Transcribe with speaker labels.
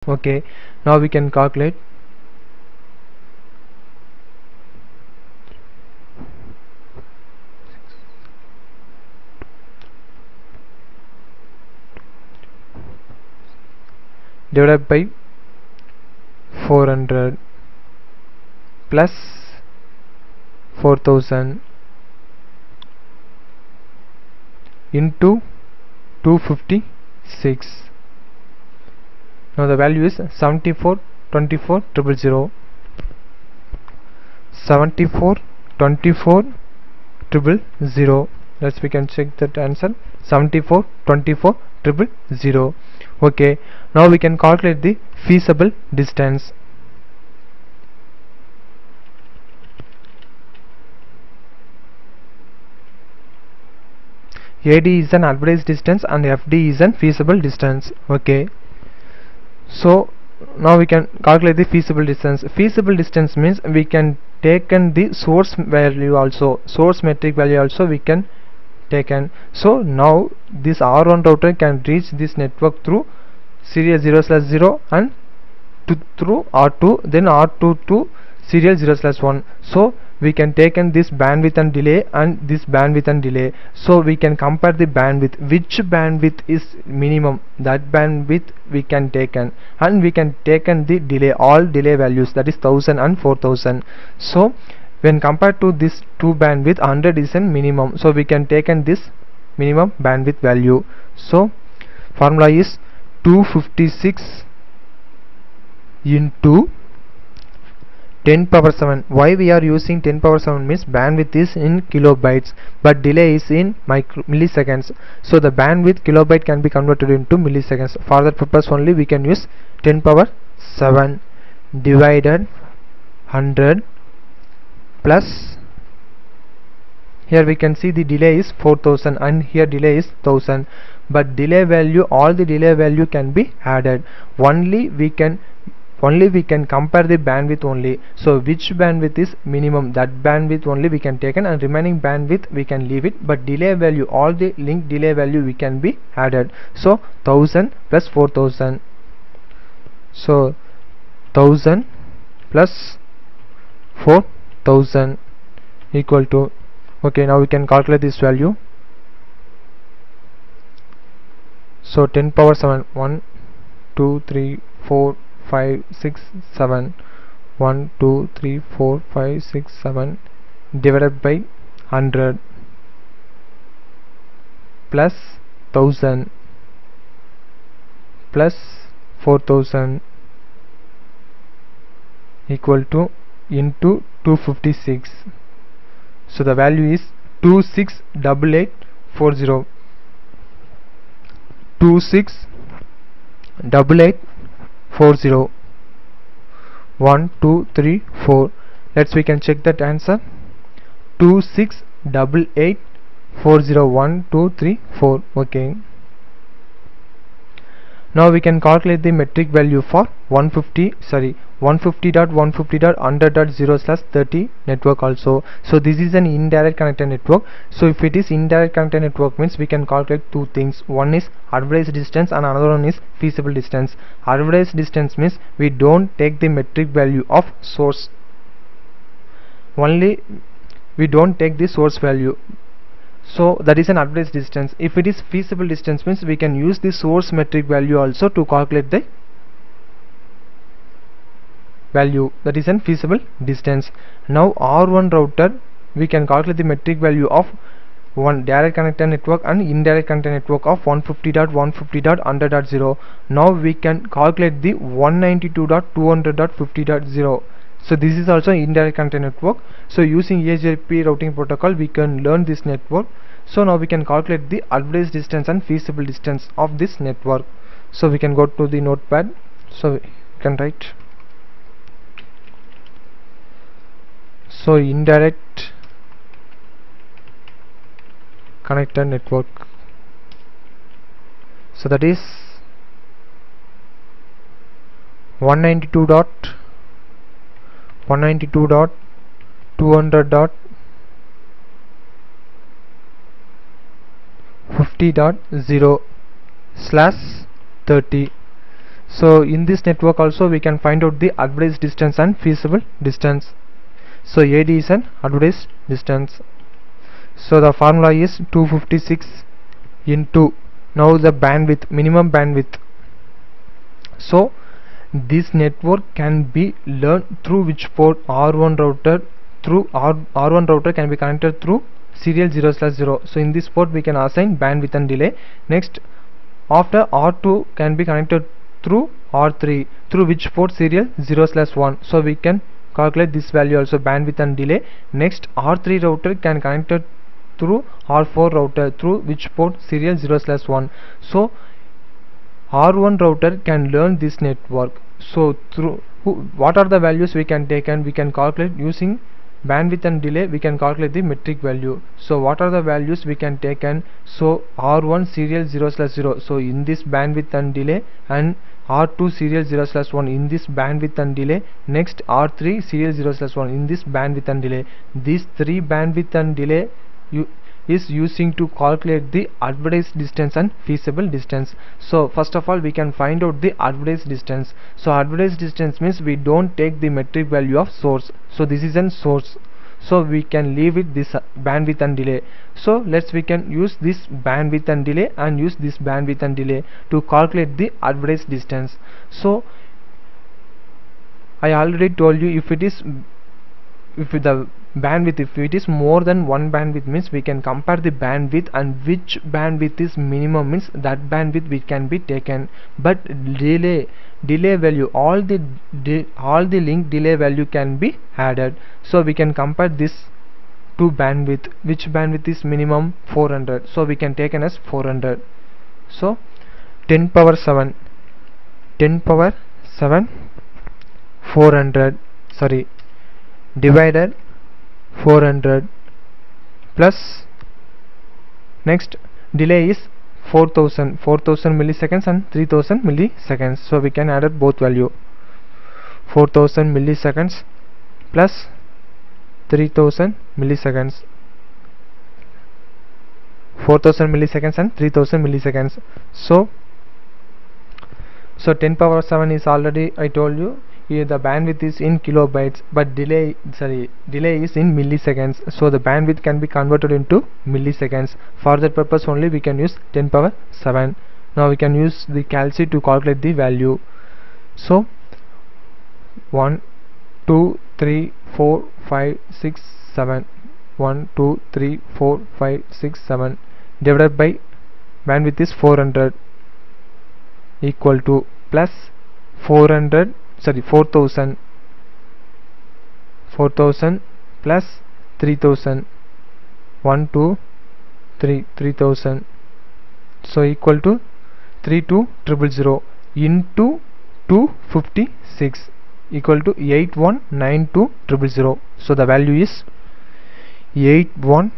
Speaker 1: Okay, now we can calculate divided by 400 plus 4000 into 256. Now the value is 74 24 000. 74 24 000. Let's we can check that answer. 74 24 000. Okay, now we can calculate the feasible distance. AD is an advertised distance and FD is an feasible distance. Okay, so now we can calculate the feasible distance. Feasible distance means we can taken the source value also, source metric value also we can taken. So now this R1 router can reach this network through serial 0/0 and through R2, then R2 to serial 0/1. So we can taken this bandwidth and delay and this bandwidth and delay. So we can compare the bandwidth, which bandwidth is minimum, that bandwidth we can taken, and we can taken the delay, all delay values, that is 1000 and 4000. So when compared to this two bandwidth, 100 is a minimum, so we can taken this minimum bandwidth value. So formula is 256 into 10 power 7. Why we are using 10 power 7 means bandwidth is in kilobytes but delay is in milliseconds. So the bandwidth kilobyte can be converted into milliseconds. For that purpose only we can use 10 power 7 divided 100 plus, here we can see the delay is 4000 and here delay is 1000, but delay value, all the delay value can be added. Only we can compare the bandwidth only. So which bandwidth is minimum, that bandwidth only we can take, and remaining bandwidth we can leave it, but delay value, all the link delay value we can be added. So 1000 plus 4000, so 1000 plus 4000 equal to, okay, now we can calculate this value. So 10 power 7, 1 2 3 4 5 6 7, 1 2 3 4 5 6 7 divided by 100 plus 1000 plus 4000 equal to into 256. So the value is 268840. 268840. 1 2 3 4. Let's we can check that answer. 268840. 1 2 3 4. Okay, now we can calculate the metric value for 150.150.100.0/30 network also. So this is an indirect connected network. So if it is indirect connected network means we can calculate two things. One is advertised distance and another one is feasible distance. Advertised distance means we don't take the metric value of source, only we don't take the source value. So that is an advertised distance. If it is feasible distance means we can use the source metric value also to calculate the value, that is an feasible distance. Now R1 router we can calculate the metric value of one direct connected network and indirect connected network of 150.150.100.0. Now we can calculate the 192.200.50.0. So this is also indirect connected network. So using EIGRP routing protocol we can learn this network. So now we can calculate the advertised distance and feasible distance of this network. So we can go to the notepad, so we can write. So indirect connected network, so that is 192.200.50.0/30. So in this network also we can find out the advertised distance and feasible distance. So AD is an advertised distance. So the formula is 256 into now the bandwidth, minimum bandwidth. So this network can be learned through which port? R1 router. Through R1 router can be connected through serial 0/0. So in this port we can assign bandwidth and delay. Next, after R2 can be connected through R3, through which port? Serial 0/1. So we can calculate this value also, bandwidth and delay. Next, R3 router can connected through R4 router, through which port? Serial 0/1. So R1 router can learn this network. So through what are the values we can take, and we can calculate using bandwidth and delay. We can calculate the metric value. So what are the values we can take? And so R1 serial 0/0, so in this bandwidth and delay, and R2 serial 0/1 in this bandwidth and delay. Next, R3 serial 0/1 in this bandwidth and delay. These three bandwidth and delay is using to calculate the advertised distance and feasible distance. So first of all we can find out the advertised distance. So advertised distance means we don't take the metric value of source. So this is an source, so we can leave it this bandwidth and delay. So we can use this bandwidth and delay and use this bandwidth and delay to calculate the advertised distance. So I already told you, if the bandwidth, if it is more than one bandwidth, means we can compare the bandwidth, and which bandwidth is minimum means that bandwidth we can be taken. But delay value, all the link delay value can be added. So we can compare this to bandwidth. Which bandwidth is minimum? 400. So we can take as 400. So 10 power 7 400, sorry, divided 400 plus, next delay is 4000 milliseconds and 3000 milliseconds. So we can add up both value, 4000 milliseconds plus 3000 milliseconds, 4000 milliseconds and 3000 milliseconds. So 10 power 7 is already I told you. Here the bandwidth is in kilobytes, but delay is in milliseconds. So the bandwidth can be converted into milliseconds. For that purpose only we can use 10 power 7. Now we can use the calci to calculate the value. So 1 2 3 4 5 6 7 1 2 3 4 5 6 7 divided by bandwidth is 400 equal to plus 4000 plus 3000, 1 2 3 3000, so equal to 32000 into 256 equal to 8192000. So the value is 8192000.